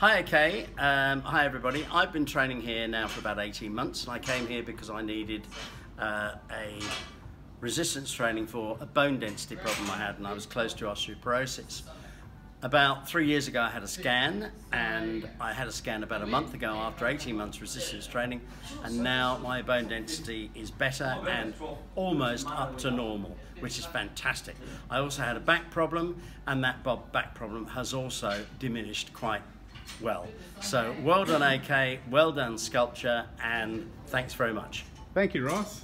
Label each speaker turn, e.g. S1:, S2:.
S1: Hi, okay. Hi, everybody. I've been training here now for about 18 months, and I came here because I needed a resistance training for a bone density problem I had, and I was close to osteoporosis. About 3 years ago, I had a scan, and I had a scan about a month ago after 18 months resistance training, and now my bone density is better and almost up to normal, which is fantastic. I also had a back problem, and that back problem has also diminished quite well. So well done, AK, well done, Sculpture, and thanks very much.
S2: Thank you, Ross.